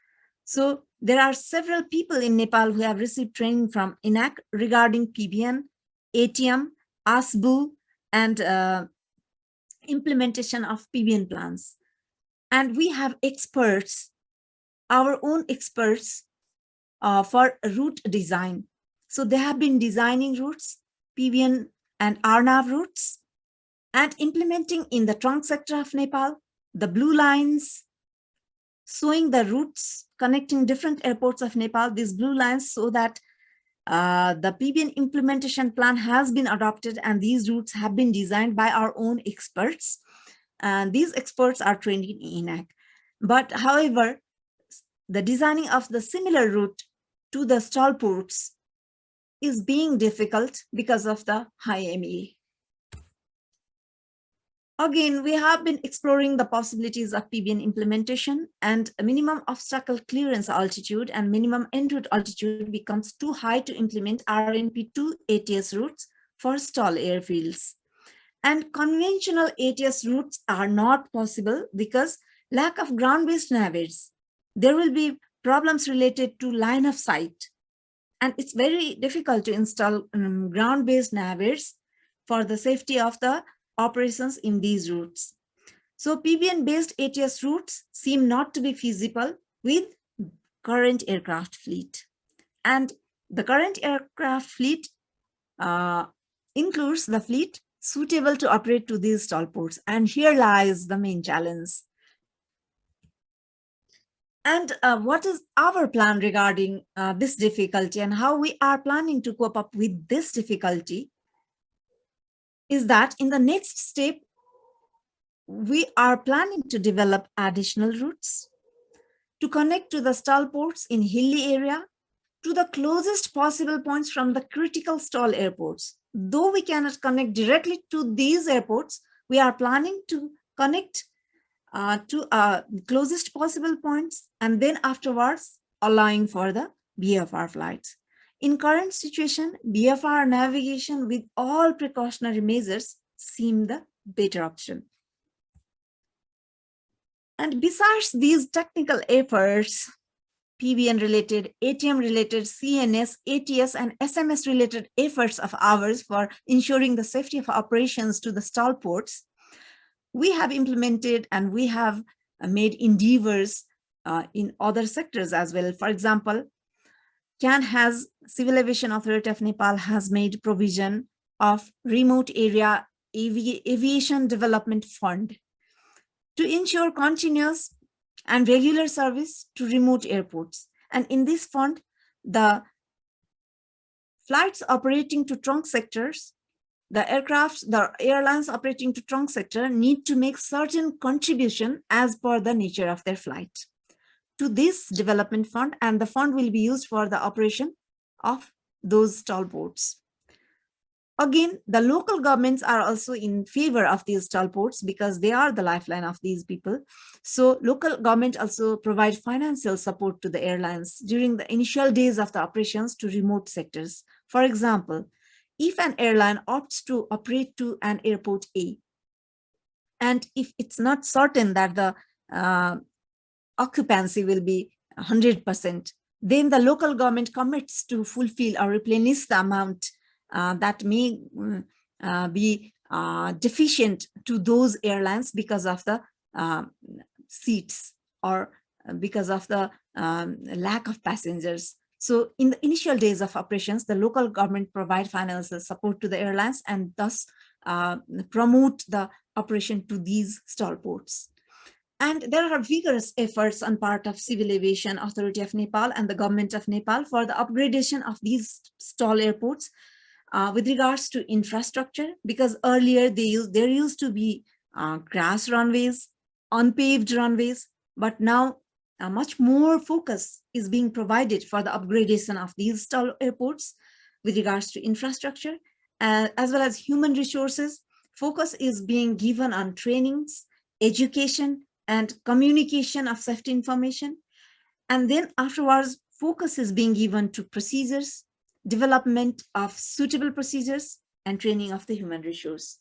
So there are several people in Nepal who have received training from ENAC regarding PBN, ATM, ASBU, and implementation of PBN plans. And we have experts, our own experts for route design. So they have been designing routes, PBN and RNAV routes, and implementing in the trunk sector of Nepal, the blue lines, showing the routes connecting different airports of Nepal, these blue lines, so that the PBN implementation plan has been adopted, and these routes have been designed by our own experts. And these experts are trained in ENAC. But however, the designing of the similar route to the stall ports is being difficult because of the high MEA. Again, we have been exploring the possibilities of PBN implementation, and a minimum obstacle clearance altitude and minimum en route altitude becomes too high to implement RNP2 ATS routes for stall airfields. And conventional ATS routes are not possible because lack of ground-based navigators. There will be problems related to line of sight. And it's very difficult to install ground-based navigators for the safety of the operations in these routes. So PBN-based ATS routes seem not to be feasible with current aircraft fleet. And the current aircraft fleet includes the fleet suitable to operate to these stall ports. And here lies the main challenge. And what is our plan regarding this difficulty and how we are planning to cope up with this difficulty is that in the next step, we are planning to develop additional routes to connect to the stall ports in hilly area to the closest possible points from the critical stall airports. Though we cannot connect directly to these airports, we are planning to connect to closest possible points and then afterwards allowing for the BFR flights. In current situation, BFR navigation with all precautionary measures seem the better option. And besides these technical efforts, PBN related, ATM related, CNS, ATS and SMS related efforts of ours for ensuring the safety of operations to the stall ports, we have implemented and we have made endeavors in other sectors as well. For example, Civil Aviation Authority of Nepal has made provision of remote area aviation development fund to ensure continuous and regular service to remote airports. And in this fund, the flights operating to trunk sectors, the airlines operating to trunk sector need to make certain contribution as per the nature of their flight to this development fund, and the fund will be used for the operation of those stall ports. Again, the local governments are also in favor of these stall ports because they are the lifeline of these people. So local government also provide financial support to the airlines during the initial days of the operations to remote sectors. For example, if an airline opts to operate to an airport A, and if it's not certain that the occupancy will be 100%, then the local government commits to fulfill or replenish the amount that may be deficient to those airlines because of the seats or because of the lack of passengers. So in the initial days of operations, the local government provide financial support to the airlines and thus promote the operation to these stall ports. And there are vigorous efforts on part of Civil Aviation Authority of Nepal and the government of Nepal for the upgradation of these stall airports with regards to infrastructure, because earlier there used to be grass runways, unpaved runways, but now much more focus is being provided for the upgradation of these stall airports with regards to infrastructure, as well as human resources. Focus is being given on trainings, education, and communication of safety information. And then afterwards, focus is being given to procedures, development of suitable procedures, and training of the human resource.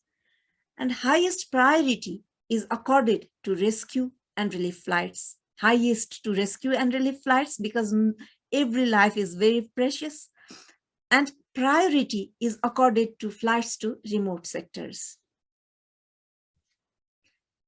And highest priority is accorded to rescue and relief flights. Highest to rescue and relief flights because every life is very precious. And priority is accorded to flights to remote sectors.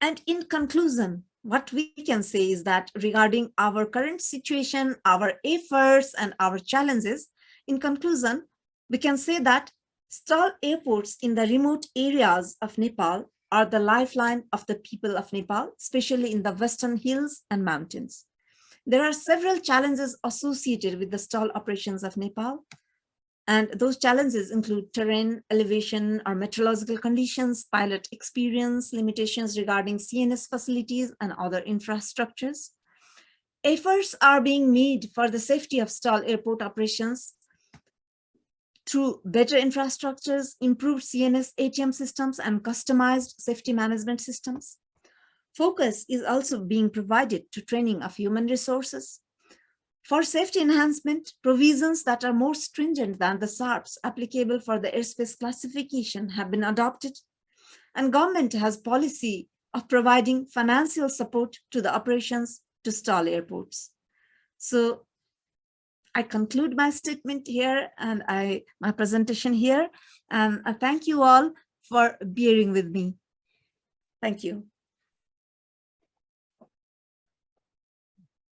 And in conclusion, what we can say is that regarding our current situation, our efforts and our challenges, in conclusion, we can say that stall airports in the remote areas of Nepal are the lifeline of the people of Nepal, especially in the Western hills and mountains. There are several challenges associated with the stall operations of Nepal. And those challenges include terrain, elevation, or meteorological conditions, pilot experience, limitations regarding CNS facilities, and other infrastructures. Efforts are being made for the safety of stall airport operations through better infrastructures, improved CNS ATM systems, and customized safety management systems. Focus is also being provided to training of human resources. For safety enhancement, provisions that are more stringent than the SARPs applicable for the airspace classification have been adopted, and government has policy of providing financial support to the operations to stall airports. So I conclude my statement here and my presentation here, and I thank you all for bearing with me. Thank you.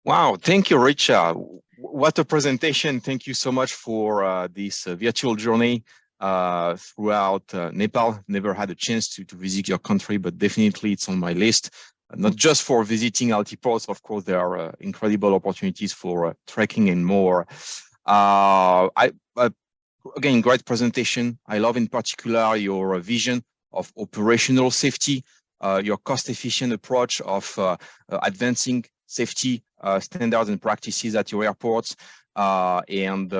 Wow, thank you, Ritcha. What a presentation. Thank you so much for this virtual journey throughout Nepal. Never had a chance to visit your country, but definitely it's on my list. Not just for visiting altiports, of course, there are incredible opportunities for trekking and more. Again, great presentation. I love in particular your vision of operational safety, your cost-efficient approach of advancing safety standards and practices at your airports, and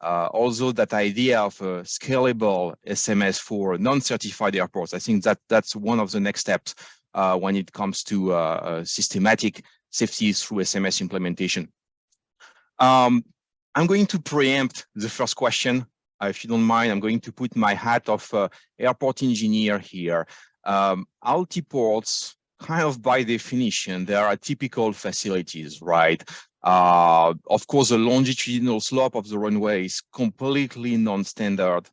also that idea of a scalable SMS for non-certified airports. I think that's one of the next steps when it comes to systematic safety through SMS implementation. I'm going to preempt the first question. If you don't mind, I'm going to put my hat of airport engineer here. Altiports, kind of by definition, they are typical facilities, right? Of course, the longitudinal slope of the runway is completely non-standard.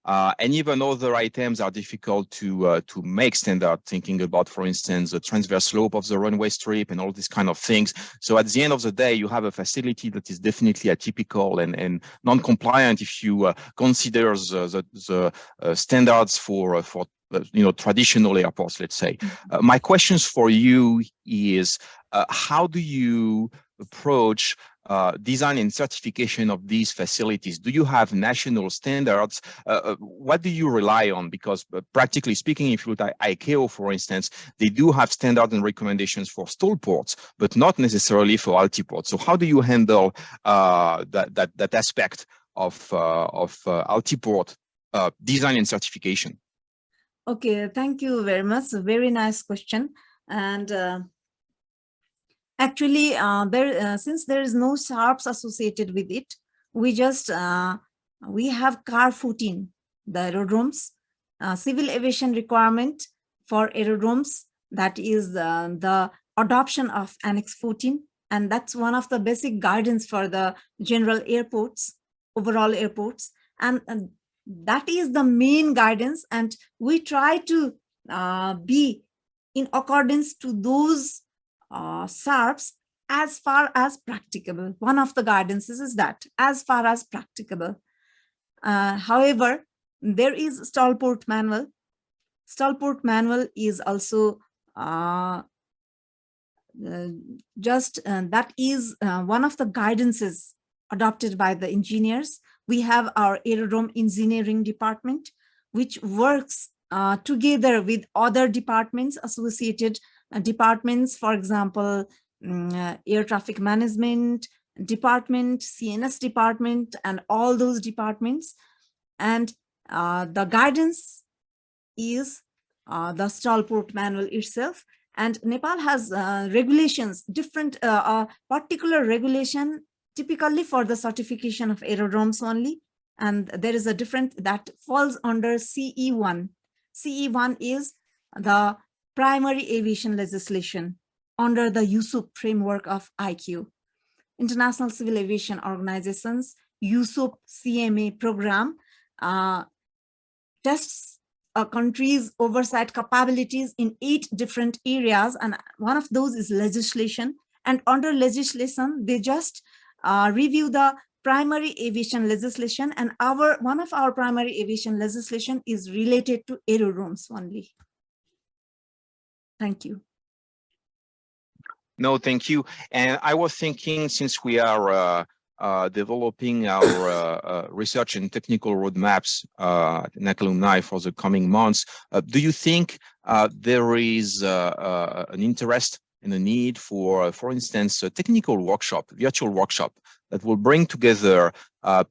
And even other items are difficult to make standard, thinking about, for instance, the transverse slope of the runway strip and all these kind of things. So at the end of the day, you have a facility that is definitely atypical and non-compliant if you consider the standards for traditional airports, let's say. My questions for you is, how do you approach design and certification of these facilities? Do you have national standards? What do you rely on? Because practically speaking, if you look at ICAO, for instance, they do have standards and recommendations for stall ports, but not necessarily for altiports. So how do you handle that aspect of altiport design and certification? Okay, thank you very much. A very nice question. And actually, since there is no SARPs associated with it, we just we have CAR 14, the aerodromes, civil aviation requirement for aerodromes, that is the adoption of Annex 14, and that's one of the basic guidance for the general airports, overall airports, and that is the main guidance, and we try to be in accordance to those SARPs as far as practicable. One of the guidances is that as far as practicable. However, there is stall port manual. Stall port manual is also that is one of the guidances adopted by the engineers. We have our aerodrome engineering department, which works together with other departments, associated departments, for example, air traffic management department, CNS department, and all those departments. And the guidance is the stall port manual itself. And Nepal has regulations, different particular regulation typically for the certification of aerodromes only. And there is a different that falls under CE1. CE1 is the primary aviation legislation under the USUP framework of IQ. International Civil Aviation Organization's USUP CMA program tests a country's oversight capabilities in 8 different areas, and one of those is legislation. And under legislation, they just review the primary aviation legislation, and one of our primary aviation legislation is related to aerodromes only. Thank you. No, thank you. And I was thinking, since we are developing our research and technical roadmaps at ENAC Alumni for the coming months, do you think there is an interest and a need for instance, a technical workshop, virtual workshop that will bring together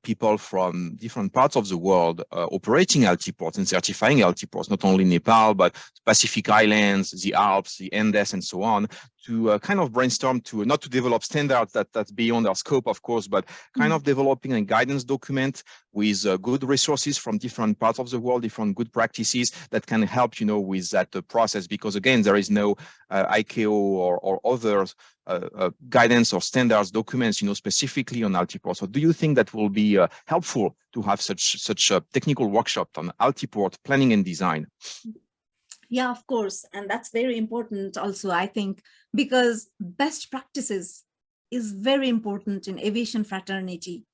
people from different parts of the world operating LT-ports and certifying LT-ports, not only Nepal, but Pacific Islands, the Alps, the Andes, and so on, to kind of brainstorm to not to develop standards that's beyond our scope, of course, but kind of developing a guidance document with good resources from different parts of the world, different good practices that can help, with that process. Because again, there is no ICAO or others guidance or standards documents, specifically on LT-port. So do you think that will be helpful to have such a technical workshop on LT-port planning and design? Yeah, of course. And that's very important also, I think, because best practices is very important in aviation fraternity.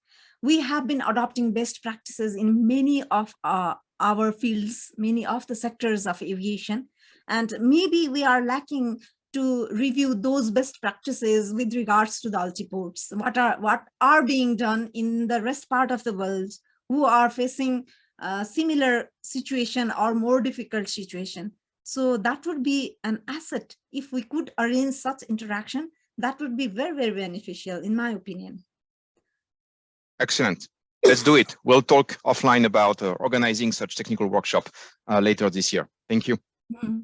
We have been adopting best practices in many of our fields, many of the sectors of aviation, and maybe we are lacking to review those best practices with regards to the LT-ports. What are being done in the rest part of the world who are facing a similar situation or more difficult situation. So that would be an asset. If we could arrange such interaction, that would be very, very beneficial, in my opinion. Excellent. Let's do it. We'll talk offline about organizing such technical workshop later this year. Thank you. Mm-hmm.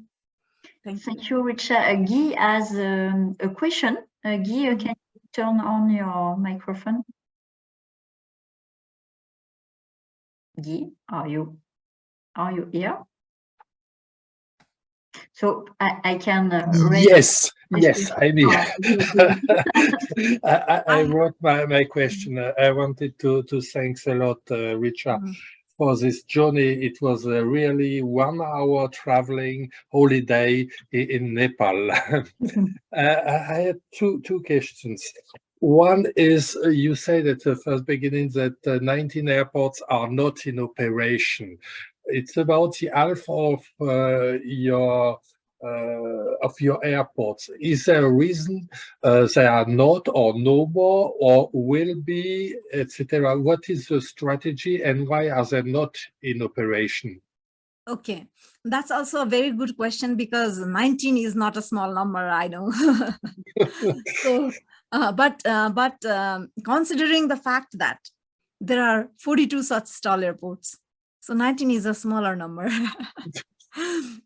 Thank you, Ritcha. Guy has a question. Guy, can you turn on your microphone? Guy, are you here? So I can yes, I'm here. I wrote my question. I wanted to thanks a lot, Ritcha, for this journey. It was a really 1 hour traveling holiday in Nepal. I had two questions. One is, you said at the first beginning that 19 airports are not in operation. It's about the half of your airports. Is there a reason they are not or no more or will be, etc.? What is the strategy and why are they not in operation? Okay, that's also a very good question because 19 is not a small number, I know. So, but considering the fact that there are 42 such stall airports, so 19 is a smaller number.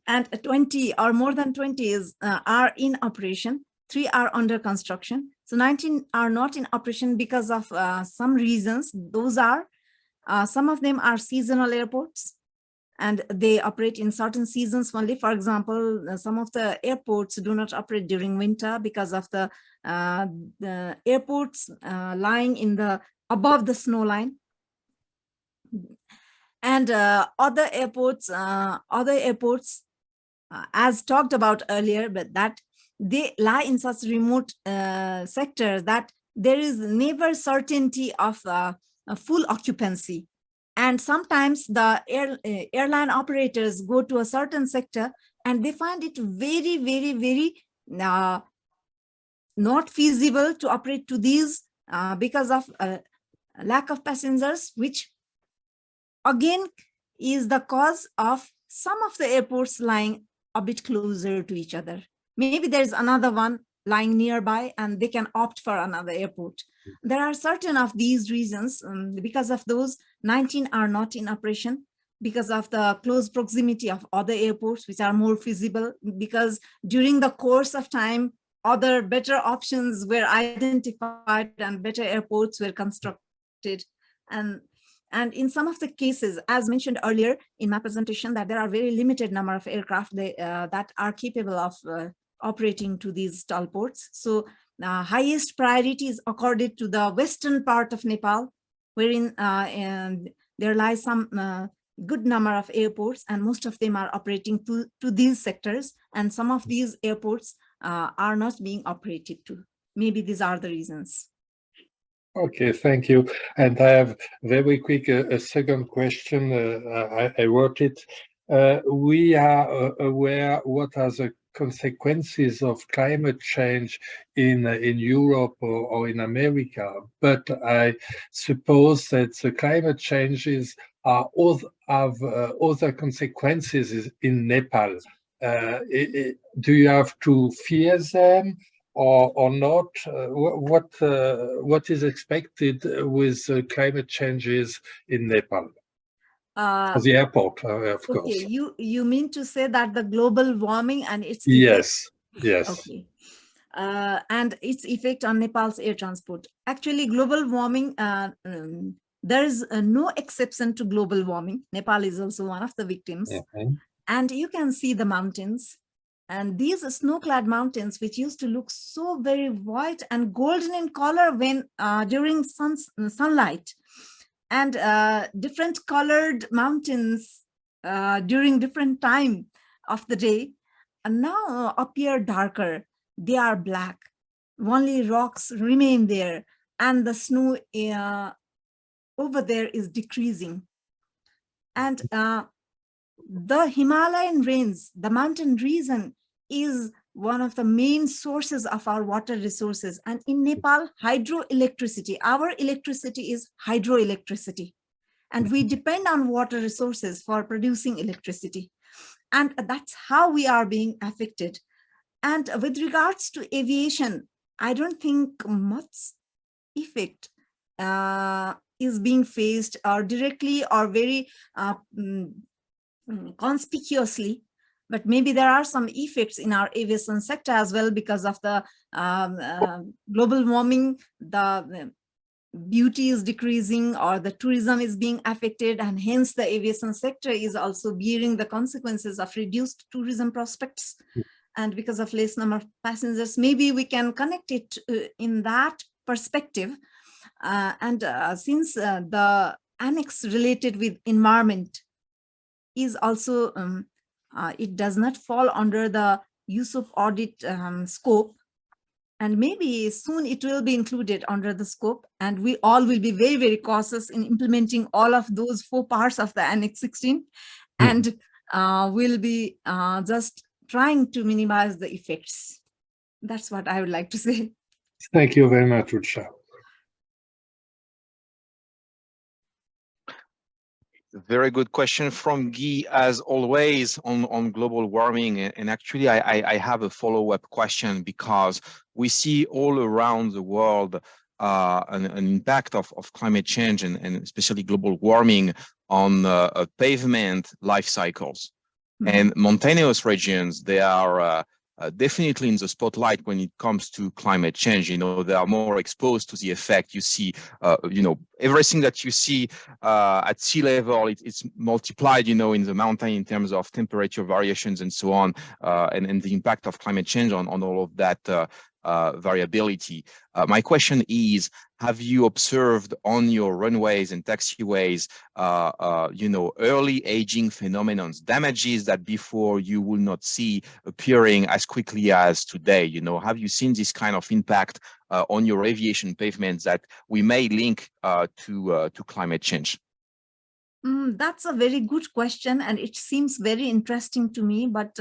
And 20 or more than 20 are in operation, 3 are under construction. So 19 are not in operation because of some reasons. Those are, some of them are seasonal airports and they operate in certain seasons only. For example, some of the airports do not operate during winter because of the airports lying in above the snow line. And other airports, as talked about earlier, but that they lie in such remote sector that there is never certainty of full occupancy. And sometimes the airline operators go to a certain sector and they find it very, very, very not feasible to operate to these because of lack of passengers, which again is the cause of some of the airports lying a bit closer to each other. Maybe there's another one lying nearby and they can opt for another airport. There are certain of these reasons. Because of those, 19 are not in operation because of the close proximity of other airports which are more feasible, because during the course of time, other better options were identified and better airports were constructed. And in some of the cases, as mentioned earlier in my presentation, that there are very limited number of aircraft that are capable of operating to these stall ports. So highest priority is accorded to the western part of Nepal, wherein and there lies some good number of airports, and most of them are operating to these sectors, and some of these airports are not being operated to. Maybe these are the reasons. Okay, thank you. And I have very quick a second question. I wrote it. We are aware what are the consequences of climate change in Europe or in America, but I suppose that the climate changes have other consequences in Nepal. Do you have to fear them, or not? What is expected with climate changes in Nepal? For the airport, of course. Okay, you mean to say that the global warming and its Yes, yes. Okay. And its effect on Nepal's air transport. Actually, global warming, there is no exception to global warming. Nepal is also one of the victims. And you can see the mountains. And these snow-clad mountains, which used to look so very white and golden in color when during sunlight, and different colored mountains during different time of the day, now appear darker. They are black. Only rocks remain there, and the snow over there is decreasing. And the Himalayan rains, the mountain region, is one of the main sources of our water resources. And in Nepal, hydroelectricity, our electricity is hydroelectricity. And we depend on water resources for producing electricity. And that's how we are being affected. And with regards to aviation, I don't think much effect is being faced or directly or very conspicuously, but maybe there are some effects in our aviation sector as well because of the global warming. The beauty is decreasing or the tourism is being affected, and hence the aviation sector is also bearing the consequences of reduced tourism prospects. And because of less number of passengers, maybe we can connect it in that perspective. Since the annex related with environment is also, it does not fall under the use of audit scope, and maybe soon it will be included under the scope, and we all will be very, very cautious in implementing all of those 4 parts of the Annex 16, and we'll be just trying to minimize the effects. That's what I would like to say. Thank you very much, Ritcha. Very good question from Guy, as always, on global warming. And actually, I have a follow-up question, because we see all around the world an impact of climate change and especially global warming on pavement life cycles. And mountainous regions, they are definitely in the spotlight when it comes to climate change. You know, they are more exposed to the effect. You see, you know, everything that you see at sea level, it's multiplied, you know, in the mountain in terms of temperature variations and so on, and the impact of climate change on all of that variability. My question is, have you observed on your runways and taxiways, you know, early aging phenomenon, damages that before you will not see appearing as quickly as today? You know, have you seen this kind of impact on your aviation pavements that we may link to climate change? That's a very good question, and it seems very interesting to me, but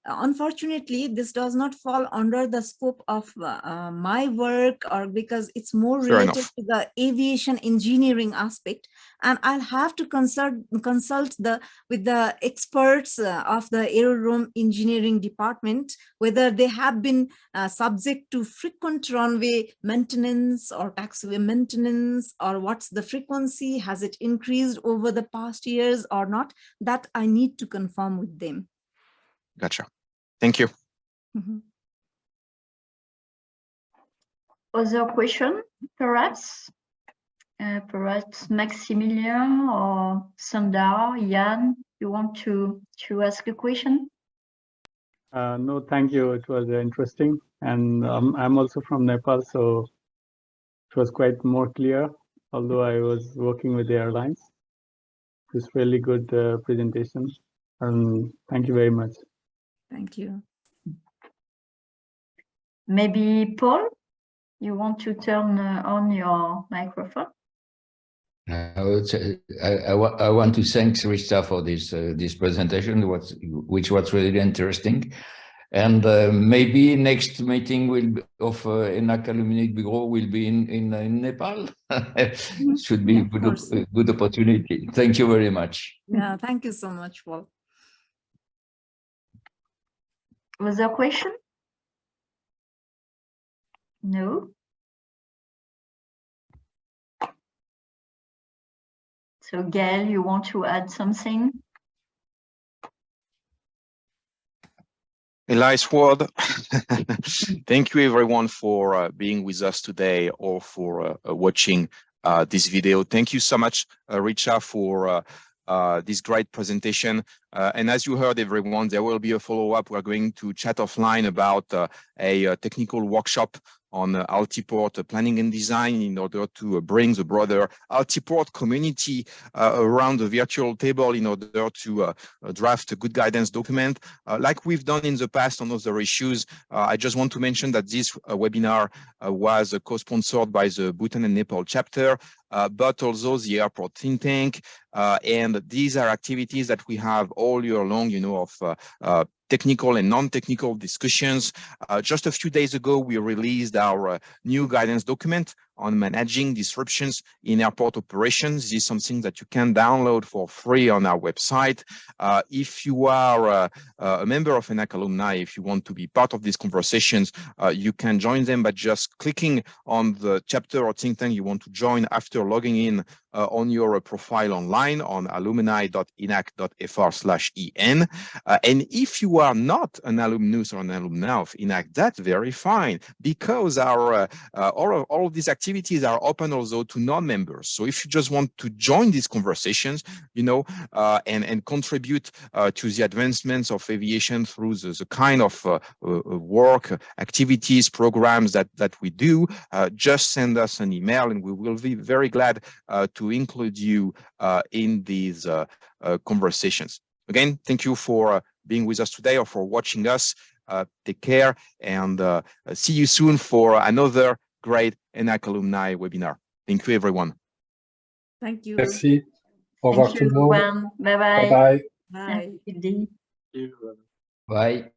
unfortunately, this does not fall under the scope of my work, or because it's more related to the aviation engineering aspect, and I'll have to consult with the experts of the aerodrome engineering department, whether they have been subject to frequent runway maintenance or taxiway maintenance, or what's the frequency, has it increased over the past years or not. That I need to confirm with them. Gotcha. Thank you. Other question, perhaps? Perhaps Maximilian or Sundar, Jan, you want to ask a question? No, thank you. It was interesting. And I'm also from Nepal, so it was quite more clear, although I was working with the airlines. It was really good presentation. And thank you very much. Thank you. Maybe Paul, you want to turn on your microphone? I want to thank Ritcha for this presentation, which was really interesting. And maybe next meeting of ENAC Alumni Bureau will be in Nepal. Should be a good opportunity. Thank you very much. Yeah, thank you so much, Paul. Was there a question? No. So Gail, you want to add something? A nice word. Thank you everyone for being with us today or for watching this video. Thank you so much, Ritcha, for this great presentation. And as you heard, everyone, there will be a follow-up. We're going to chat offline about a technical workshop on Altiport planning and design in order to bring the broader Altiport community around the virtual table in order to draft a good guidance document. Like we've done in the past on other issues, I just want to mention that this webinar was co-sponsored by the Bhutan and Nepal chapter, but also the airport think tank. And these are activities that we have all year long, you know, of technical and non-technical discussions. Just a few days ago, we released our new guidance document on managing disruptions in airport operations. This is something that you can download for free on our website. If you are a member of ENAC Alumni, if you want to be part of these conversations, you can join them by just clicking on the chapter or think tank you want to join after logging in on your profile online on alumni.enac.fr/en. And if you are not an alumnus or an alumna of ENAC, that's very fine, because our all of these activities are open also to non-members. So if you just want to join these conversations, you know, and contribute to the advancements of aviation through the kind of work, activities, programs that we do, just send us an email and we will be very glad to include you in these conversations. Again, thank you for being with us today or for watching us. Take care and see you soon for another great ENAC Alumni webinar. Thank you, everyone. Thank you. Merci. Au revoir Thank tout you, le monde. everyone. Bye-bye. Bye-bye. Bye. Good day. Bye.